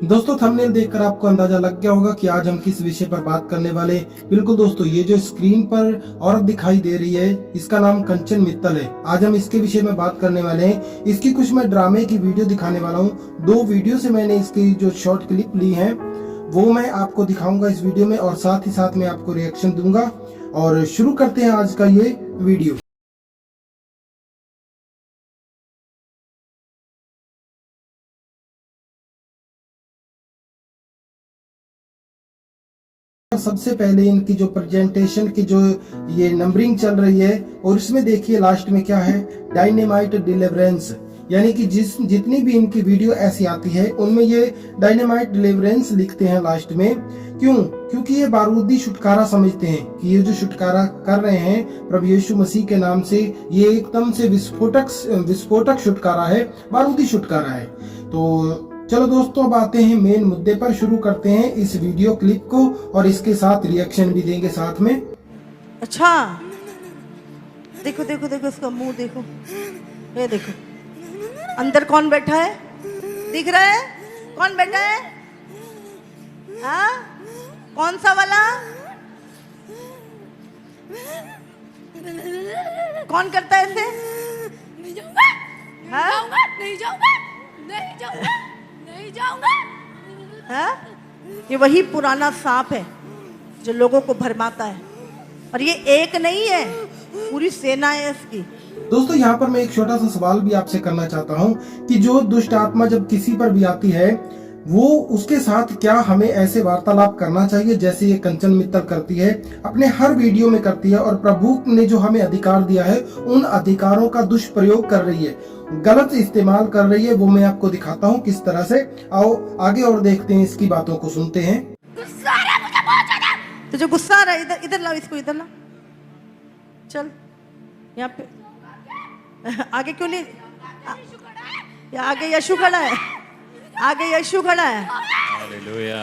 दोस्तों थंबनेल देखकर आपको अंदाजा लग गया होगा कि आज हम किस विषय पर बात करने वाले। बिल्कुल दोस्तों, ये जो स्क्रीन पर औरत दिखाई दे रही है, इसका नाम कंचन मित्तल है। आज हम इसके विषय में बात करने वाले हैं। इसकी कुछ मैं ड्रामे की वीडियो दिखाने वाला हूँ। 2 वीडियो से मैंने इसकी जो शॉर्ट क्लिप ली है वो मैं आपको दिखाऊंगा इस वीडियो में, और साथ ही साथ मैं आपको रिएक्शन दूंगा। और शुरू करते हैं आज का ये वीडियो। सबसे पहले इनकी जो प्रेजेंटेशन की जो ये नंबरिंग चल रही है, और इसमें देखिए लास्ट में क्या है, डायनेमाइट डिलीवरेंस। यानी कि जितनी भी इनकी वीडियो ऐसी आती है उनमें ये डायनेमाइट डिलीवरेंस लिखते हैं लास्ट में। क्यों? क्योंकि ये बारूदी छुटकारा समझते हैं कि ये जो छुटकारा कर रहे हैं प्रभु यीशु मसीह के नाम से, ये एकदम से विस्फोटक छुटकारा है, बारूदी छुटकारा है। तो चलो दोस्तों, अब आते हैं मेन मुद्दे पर। शुरू करते हैं इस वीडियो क्लिप को, और इसके साथ रिएक्शन भी देंगे साथ में। अच्छा, देखो देखो देखो इसका मुंह देखो, ये देखो अंदर कौन बैठा है, दिख रहा है कौन बैठा है? हाँ, कौन सा वाला? कौन करता है ऐसे? नहीं जाऊंगा, हाँ? नहीं जाऊंगा, नहीं जाऊंगा, नहीं जाऊंगा। हाँ? ये वही पुराना सांप है जो लोगों को भरमाता है, और ये एक नहीं है, पूरी सेना है इसकी। दोस्तों यहाँ पर मैं एक छोटा सा सवाल भी आपसे करना चाहता हूँ कि जो दुष्ट आत्मा जब किसी पर भी आती है, वो उसके साथ क्या हमें ऐसे वार्तालाप करना चाहिए जैसे ये कंचन मित्तल करती है, अपने हर वीडियो में करती है, और प्रभु ने जो हमें अधिकार दिया है उन अधिकारों का दुष्प्रयोग कर रही है, गलत इस्तेमाल कर रही है। वो मैं आपको दिखाता हूँ किस तरह से। आओ आगे और देखते हैं, इसकी बातों को सुनते हैं। गुस्सा आ रहा है मुझे बहुत ज्यादा। तुझे गुस्सा आ रहा है? इधर इधर लाओ इसको, इधर ला, चल यहाँ पे। आगे क्यों नहीं? आगे यीशु खड़ा है, आगे यीशु खड़ा है। हालेलुया।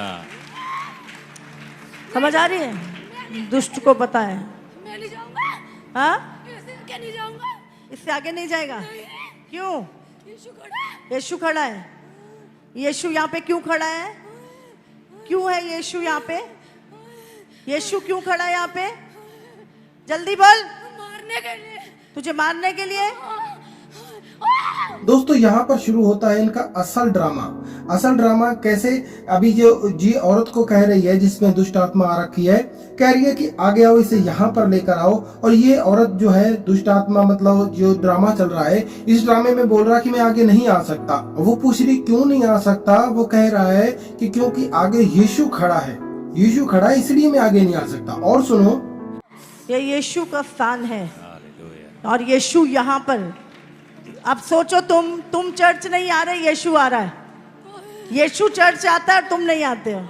समझ आ रही है? दुष्ट को पता है। मैं नहीं जाऊंगा, हाँ, ऐसे क्या नहीं जाऊंगा। इससे आगे नहीं जाएगा। क्यों? यीशु खड़ा है। यीशु खड़ा है। यीशु यहाँ पे क्यों खड़ा है? क्यों है यीशु यहाँ पे? यीशु क्यों खड़ा है यहाँ पे? जल्दी बोल। मारने के लिए। तुझे मारने के लिए? दोस्तों यहाँ पर शुरू होता है इनका असल ड्रामा। असल ड्रामा कैसे? अभी जो जी औरत को कह रही है जिसमें दुष्ट आत्मा आ रखी है, कह रही है कि आगे आओ, इसे यहाँ पर लेकर आओ। और ये औरत जो है दुष्ट आत्मा, मतलब जो ड्रामा चल रहा है, इस ड्रामे में बोल रहा कि मैं आगे नहीं आ सकता। वो पूछ रही क्यों नहीं आ सकता? वो कह रहा है कि क्योंकि आगे यीशु खड़ा है, यीशु खड़ा है इसलिए मैं आगे नहीं आ सकता। और सुनो, ये यीशु का स्थान है, और यीशु यहाँ पर। अब सोचो, तुम चर्च नहीं आ रहे, यीशु आ रहा है। यीशु चर्च आता है और तुम नहीं आते हो।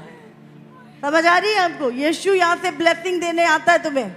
समझ आ रही है आपको? यीशु यहाँ से ब्लेसिंग देने आता है तुम्हें।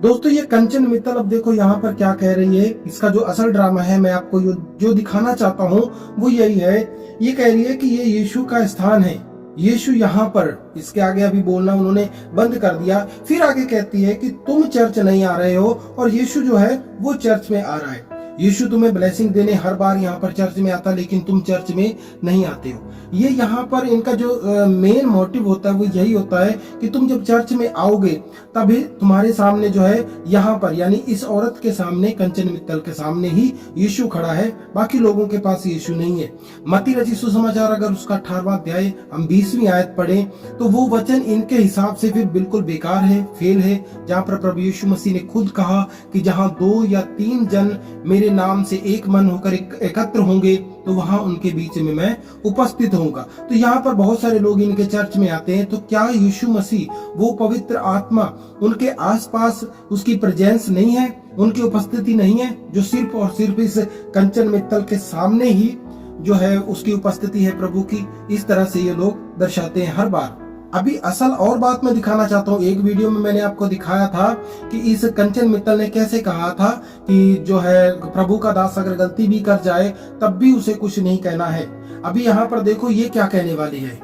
दोस्तों ये कंचन मित्तल अब देखो यहाँ पर क्या कह रही है। इसका जो असल ड्रामा है, मैं आपको जो दिखाना चाहता हूँ वो यही है। ये कह रही है कि ये यीशु का स्थान है, यीशु यहाँ पर। इसके आगे अभी बोलना उन्होंने बंद कर दिया। फिर आगे कहती है कि तुम चर्च नहीं आ रहे हो, और यीशु जो है वो चर्च में आ रहा है। यीशु तुम्हें ब्लेसिंग देने हर बार यहाँ पर चर्च में आता है, लेकिन तुम चर्च में नहीं आते हो। ये यहाँ पर इनका जो मेन मोटिव होता है वो यही होता है कि तुम जब चर्च में आओगे तभी तुम्हारे सामने जो है यहाँ पर, यानी इस औरत के सामने, कंचन मित्तल के सामने ही यीशु खड़ा है, बाकी लोगों के पास यीशु नहीं है। मत्ती रचित सुसमाचार अगर उसका 18वां अध्याय हम 20वीं आयत पढ़े तो वो वचन इनके हिसाब से फिर बिल्कुल बेकार है, फेल है, जहाँ पर प्रभु यीशु मसीह ने खुद कहा कि जहाँ 2 या 3 जन मेरे नाम से एक मन होकर एकत्र होंगे तो वहां उनके बीच में मैं उपस्थित होऊंगा। तो यहाँ पर बहुत सारे लोग इनके चर्च में आते हैं, तो क्या यीशु मसीह, वो पवित्र आत्मा, उनके आसपास उसकी प्रेजेंस नहीं है, उनकी उपस्थिति नहीं है, जो सिर्फ और सिर्फ इस कंचन मित्तल के सामने ही जो है उसकी उपस्थिति है प्रभु की? इस तरह से ये लोग दर्शाते हैं हर बार। अभी असल और बात मैं दिखाना चाहता हूँ। एक वीडियो में मैंने आपको दिखाया था कि इस कंचन मित्तल ने कैसे कहा था कि जो है प्रभु का दास अगर गलती भी कर जाए तब भी उसे कुछ नहीं कहना है। अभी यहाँ पर देखो ये क्या कहने वाली है।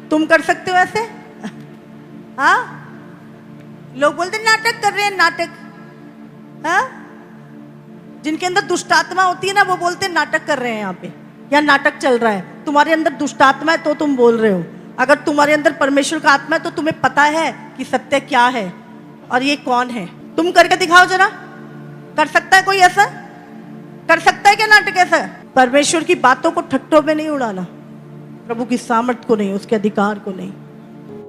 तुम कर सकते हो ऐसे? हाँ, लोग बोलते नाटक कर रहे हैं, नाटक। हाँ, जिनके अंदर दुष्ट आत्मा होती है ना, वो बोलते नाटक कर रहे हैं यहाँ पे। या नाटक चल रहा है? तुम्हारे अंदर दुष्ट आत्मा है तो तुम बोल रहे हो। अगर तुम्हारे अंदर परमेश्वर का आत्मा है तो तुम्हें पता है कि सत्य क्या है और ये कौन है। तुम करके दिखाओ जरा, कर सकता है कोई ऐसा? कर सकता है क्या नाटक ऐसा? परमेश्वर की बातों को ठट्टों में नहीं उड़ाना, प्रभु की सामर्थ को नहीं, उसके अधिकार को नहीं।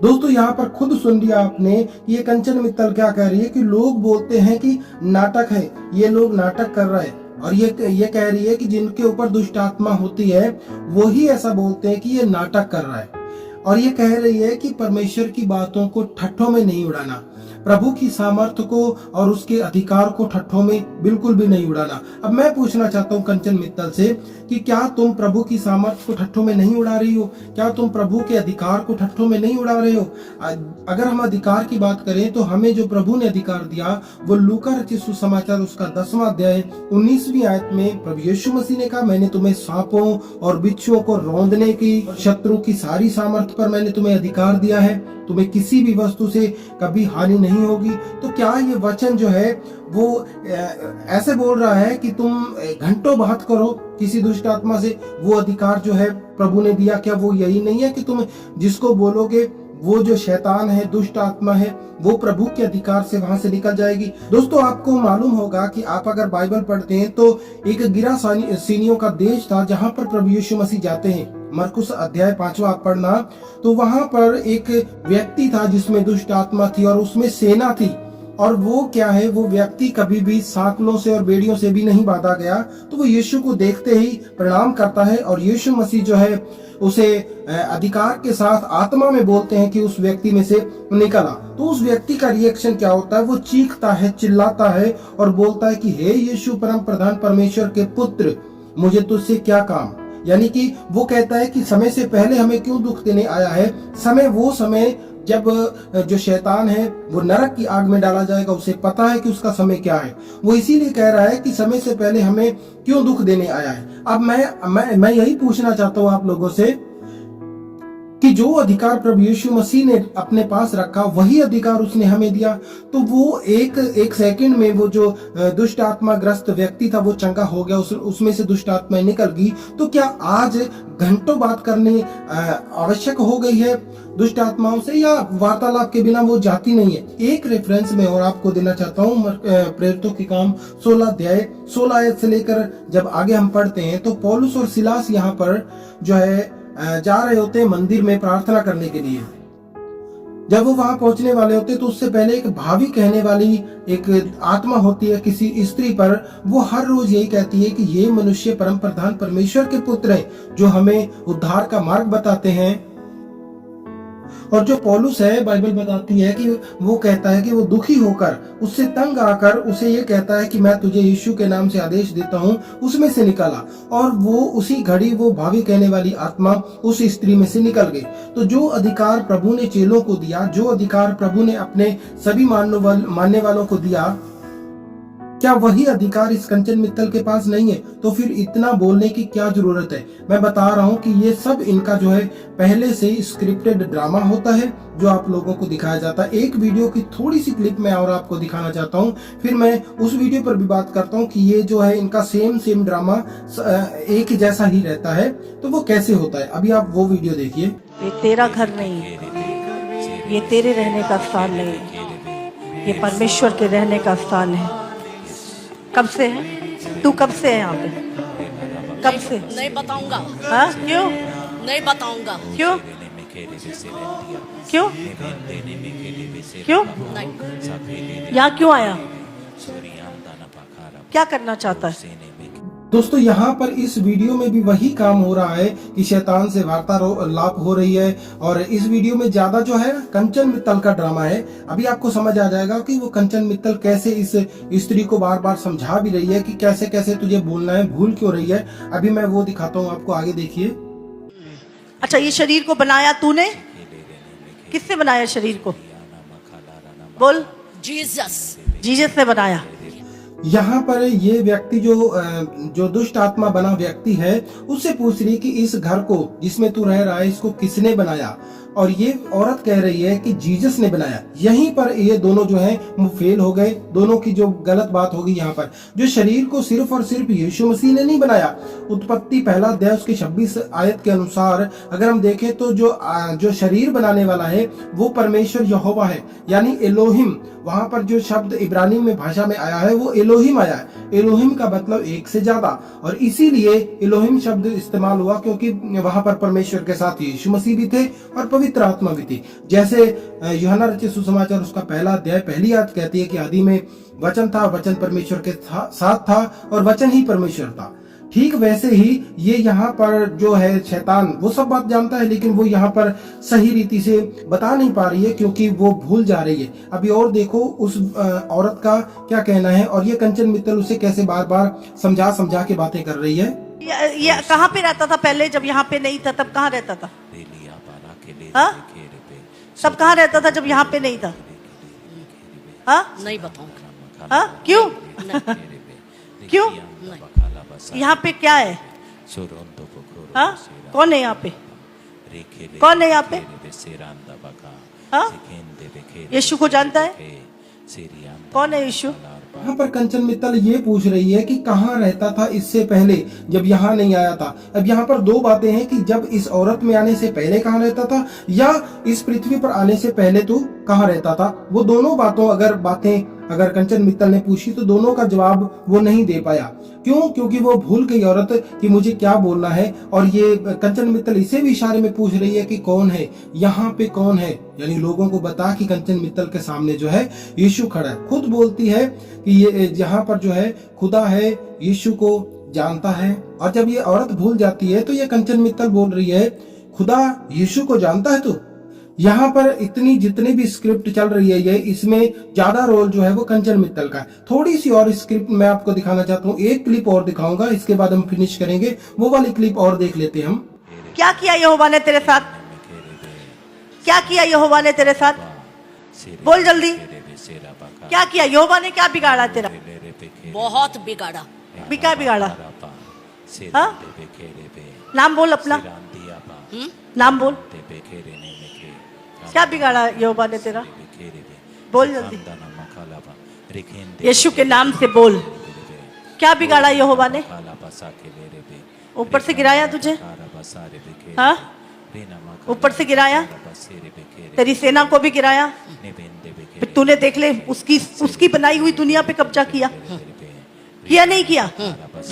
दोस्तों यहाँ पर खुद सुन लिया आपने, ये कंचन मित्तल क्या कह रही है कि लोग बोलते हैं कि नाटक है, ये लोग नाटक कर रहे हैं। और ये कह रही है कि जिनके ऊपर दुष्ट आत्मा होती है वो ही ऐसा बोलते हैं कि ये नाटक कर रहा है। और ये कह रही है कि परमेश्वर की बातों को ठट्ठों में नहीं उड़ाना, प्रभु की सामर्थ्य को और उसके अधिकार को ठट्ठों में बिल्कुल भी नहीं उड़ाना। अब मैं पूछना चाहता हूँ कंचन मित्तल से कि क्या तुम प्रभु की सामर्थ्य को ठट्ठों में नहीं उड़ा रही हो? क्या तुम प्रभु के अधिकार को ठट्ठों में नहीं उड़ा रहे हो? अगर हम अधिकार की बात करें तो हमें जो प्रभु ने अधिकार दिया वो लूका रचित सुसमाचार उसका 10वां अध्याय 19वीं आयत में प्रभु यीशु मसीह ने कहा, मैंने तुम्हें सांपों और बिच्छुओं को रौंदने की, शत्रु की सारी सामर्थ्य पर मैंने तुम्हें अधिकार दिया है, तुम्हें किसी भी वस्तु से कभी हानि नहीं होगी। तो क्या ये वचन जो है वो ऐसे बोल रहा है कि तुम घंटों बात करो किसी दुष्ट आत्मा से, वो अधिकार जो है प्रभु ने दिया? क्या वो यही नहीं है कि तुम जिसको बोलोगे वो जो शैतान है, दुष्ट आत्मा है, वो प्रभु के अधिकार से वहां से निकल जाएगी? दोस्तों आपको मालूम होगा कि आप अगर बाइबल पढ़ते हैं तो एक गिरासीनियों का देश था जहां पर प्रभु यीशु मसीह जाते हैं। मरकुस अध्याय 5 आप पढ़ना, तो वहां पर एक व्यक्ति था जिसमें दुष्ट आत्मा थी और उसमें सेना थी। और वो क्या है, वो व्यक्ति कभी भी सांकलों से और बेड़ियों से भी नहीं बांधा गया। तो वो यीशु को देखते ही प्रणाम करता है और यीशु मसीह जो है उसे अधिकार के साथ आत्मा में बोलते हैं कि उस व्यक्ति में से निकला। तो उस व्यक्ति का रिएक्शन क्या होता है? वो चीखता है, चिल्लाता है और बोलता है कि हे यीशु परम प्रधान परमेश्वर के पुत्र, मुझे तुझसे क्या काम? यानी कि वो कहता है कि समय से पहले हमें क्यों दुख देने आया है? वो समय जब जो शैतान है वो नरक की आग में डाला जाएगा, उसे पता है कि उसका समय क्या है। वो इसीलिए कह रहा है कि समय से पहले हमें क्यों दुख देने आया है। अब मैं यही पूछना चाहता हूँ आप लोगों से कि जो अधिकार प्रभु यीशु मसीह ने अपने पास रखा वही अधिकार उसने हमें दिया। तो वो एक सेकंड में वो जो दुष्ट आत्मा ग्रस्त व्यक्ति था वो चंगा हो गया, उसमें से दुष्ट आत्मा निकल गई। तो क्या आज घंटों बात करनी आवश्यक हो गई है दुष्ट आत्माओं से, या वार्तालाप के बिना वो जाती नहीं है? एक रेफरेंस में और आपको देना चाहता हूँ, प्रेरितों के काम 16 अध्याय 16 आयत से लेकर जब आगे हम पढ़ते हैं तो पौलुस और सिलास यहाँ पर जो है जा रहे होते हैं मंदिर में प्रार्थना करने के लिए। जब वो वहां पहुंचने वाले होते तो उससे पहले एक भावी कहने वाली एक आत्मा होती है किसी स्त्री पर। वो हर रोज यही कहती है कि ये मनुष्य परम प्रधान परमेश्वर के पुत्र हैं जो हमें उद्धार का मार्ग बताते हैं। और जो पौलुस है, बाइबल बताती है कि वो कहता है कि वो दुखी होकर उससे तंग आकर उसे ये कहता है कि मैं तुझे यीशु के नाम से आदेश देता हूँ, उसमें से निकला। और वो उसी घड़ी वो भावी कहने वाली आत्मा उस स्त्री में से निकल गई। तो जो अधिकार प्रभु ने चेलों को दिया, जो अधिकार प्रभु ने अपने सभी मानने वालों को दिया, क्या वही अधिकार इस कंचन मित्तल के पास नहीं है? तो फिर इतना बोलने की क्या जरूरत है? मैं बता रहा हूँ कि ये सब इनका जो है पहले से स्क्रिप्टेड ड्रामा होता है जो आप लोगों को दिखाया जाता है। एक वीडियो की थोड़ी सी क्लिप मैं और आपको दिखाना चाहता हूँ, फिर मैं उस वीडियो पर भी बात करता हूँ कि ये जो है इनका सेम ड्रामा एक जैसा ही रहता है, तो वो कैसे होता है। अभी आप वो वीडियो देखिए। ये तेरा घर नहीं है, ये तेरे रहने का स्थान नहीं है, ये परमेश्वर के रहने का स्थान है। कब से है तू? कब से है यहाँ पे? कब से? नहीं बताऊंगा। हाँ, क्यों नहीं बताऊंगा। क्यों क्यों क्यों यहाँ क्यों आया? क्या करना चाहता है? दोस्तों यहाँ पर इस वीडियो में भी वही काम हो रहा है कि शैतान से वार्तालाप हो रही है। और इस वीडियो में ज्यादा जो है कंचन मित्तल का ड्रामा है। अभी आपको समझ आ जाएगा कि वो कंचन मित्तल कैसे इस स्त्री को बार बार समझा भी रही है कि कैसे कैसे तुझे बोलना है, भूल क्यों रही है। अभी मैं वो दिखाता हूँ आपको, आगे देखिए। अच्छा, ये शरीर को बनाया तूने? किससे बनाया शरीर को? बोल। जीसस। जीसस ने बनाया। यहाँ पर ये व्यक्ति जो दुष्ट आत्मा बना व्यक्ति है उससे पूछ रही कि इस घर को जिसमें तू रह रहा है इसको किसने बनाया, और ये औरत कह रही है कि जीसस ने बनाया। यहीं पर ये दोनों जो है वो फेल हो गए। दोनों की जो गलत बात होगी यहाँ पर, जो शरीर को सिर्फ और सिर्फ यीशु मसीह ने नहीं बनाया। उत्पत्ति पहला अध्याय उसके 26 आयत के अनुसार अगर हम देखें तो जो शरीर बनाने वाला है वो परमेश्वर यहोवा है, यानी एलोहिम। वहां पर जो शब्द इब्रानी में भाषा में आया है वो एलोहिम आया है। एलोहिम का मतलब एक से ज्यादा, और इसीलिए एलोहिम शब्द इस्तेमाल हुआ क्योंकि वहां पर परमेश्वर के साथ यीशु मसीह भी थे और पवित्र आत्मा भी थी। जैसे यूहन्ना रचित सुसमाचार उसका पहला अध्याय पहली आयत कहती है कि आदि में वचन था, वचन परमेश्वर के साथ था और वचन ही परमेश्वर था। ठीक वैसे ही ये यहाँ पर जो है शैतान वो सब बात जानता है, लेकिन वो यहाँ पर सही रीति से बता नहीं पा रही है क्योंकि वो भूल जा रही है। अभी और देखो उस औरत का क्या कहना है, और ये कंचन मित्तल उसे कैसे बार बार समझा के बातें कर रही है। ये कहाँ पे रहता था पहले, जब यहाँ पे नहीं था तब कहाँ रहता था? हाँ? तब कहाँ रहता था जब यहाँ पे नहीं था? हाँ? नहीं बताऊंगा। हाँ? क्यों? क्यों? यहाँ पे क्या है? हाँ? कौन है यहाँ पे? कौन है यहाँ पे? हाँ? यीशु को जानता है? कौन है यीशु? यहाँ पर कंचन मित्तल ये पूछ रही है कि कहाँ रहता था इससे पहले जब यहाँ नहीं आया था। अब यहाँ पर दो बातें हैं कि जब इस औरत में आने से पहले कहाँ रहता था या इस पृथ्वी पर आने से पहले तू कहाँ रहता था। वो दोनों बातें अगर कंचन मित्तल ने पूछी तो दोनों का जवाब वो नहीं दे पाया। क्यों? क्योंकि वो भूल गई औरत कि मुझे क्या बोलना है। और ये कंचन मित्तल इसे भी इशारे में पूछ रही है कि कौन है यहाँ पे, कौन है, यानी लोगों को बता कि कंचन मित्तल के सामने जो है यीशु खड़ा है। खुद बोलती है कि ये यहाँ पर जो है खुदा है, यीशु को जानता है। और जब ये औरत भूल जाती है तो ये कंचन मित्तल बोल रही है खुदा यीशु को जानता है तू। यहाँ पर जितनी भी स्क्रिप्ट चल रही है ये, इसमें ज्यादा रोल जो है वो कंचन मित्तल का है। थोड़ी सी और स्क्रिप्ट मैं आपको दिखाना चाहता हूँ, एक क्लिप और दिखाऊंगा, इसके बाद हम फिनिश करेंगे। वो वाली क्लिप और देख लेते हैं हम। क्या किया यहोवा ने तेरे साथ? क्या किया यहोवा ने तेरे साथ? बोल जल्दी, क्या किया यहोवा ने? क्या बिगाड़ा तेरा? बहुत बिगाड़ा। क्या बिगाड़ा? हाँ? नाम बोल अपना, नाम बोल। क्या बिगाड़ा यहोवा ने तेरा? बोल जल्दी, यीशु के नाम से बोल। क्या बिगाड़ा यहोवा ने? ऊपर से गिराया तुझे? हाँ? ऊपर से गिराया, तेरी सेना को भी गिराया। फिर तूने देख ले उसकी बनाई हुई दुनिया पे कब्जा किया नहीं किया?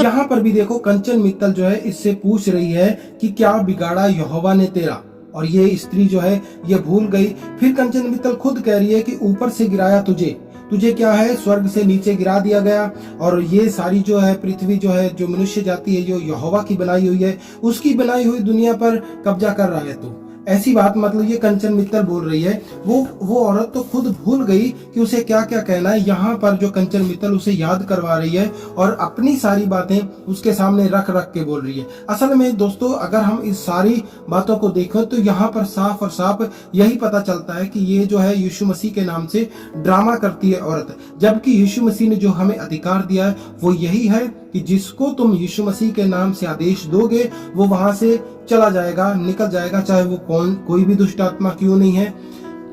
यहाँ पर भी देखो कंचन मित्तल जो है इससे पूछ रही है कि क्या बिगाड़ा यहोवा ने तेरा, और ये स्त्री जो है ये भूल गई। फिर कंचन मित्तल खुद कह रही है कि ऊपर से गिराया तुझे क्या है, स्वर्ग से नीचे गिरा दिया गया। और ये सारी जो है पृथ्वी जो है, जो मनुष्य जाति है, जो यहोवा की बनाई हुई है, उसकी बनाई हुई दुनिया पर कब्जा कर रहा है तू। ऐसी बात मतलब ये कंचन मित्तल बोल रही है। वो औरत तो खुद भूल गई कि उसे क्या क्या कहना है। यहाँ पर जो कंचन मित्तल उसे याद करवा रही है और अपनी सारी बातें उसके सामने रख के बोल रही है। असल में दोस्तों अगर हम इस सारी बातों को देखें तो यहाँ पर साफ और साफ यही पता चलता है कि ये जो है यीशु मसीह के नाम से ड्रामा करती है औरत, जबकि यीशु मसीह ने जो हमें अधिकार दिया है वो यही है कि जिसको तुम यीशु मसीह के नाम से आदेश दोगे वो वहां से चला जाएगा, निकल जाएगा, चाहे वो कोई भी दुष्ट आत्मा क्यों नहीं है,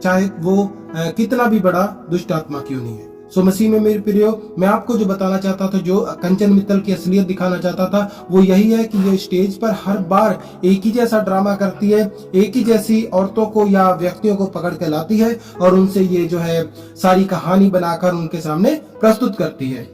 चाहे वो कितना भी बड़ा दुष्ट आत्मा क्यों नहीं है। सो मसीह में मेरे प्रियो, मैं आपको जो बताना चाहता था, जो कंचन मित्तल की असलियत दिखाना चाहता था, वो यही है कि ये स्टेज पर हर बार एक ही जैसा ड्रामा करती है, एक ही जैसी औरतों को या व्यक्तियों को पकड़ के लाती है और उनसे ये जो है सारी कहानी बनाकर उनके सामने प्रस्तुत करती है।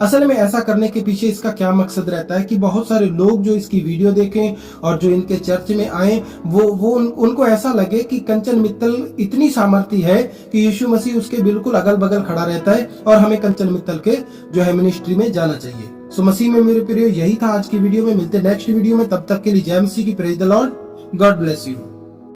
असल में ऐसा करने के पीछे इसका क्या मकसद रहता है कि बहुत सारे लोग जो इसकी वीडियो देखें और जो इनके चर्च में आए उनको ऐसा लगे कि कंचन मित्तल इतनी सामर्थ्य है कि यीशु मसीह उसके बिल्कुल अगल बगल खड़ा रहता है और हमें कंचन मित्तल के जो है मिनिस्ट्री में जाना चाहिए। सो मसीह में मेरे प्रिय, यही था आज की वीडियो में। मिलते नेक्स्ट वीडियो में, तब तक के लिए जय मसीह की, praise the Lord, God bless you.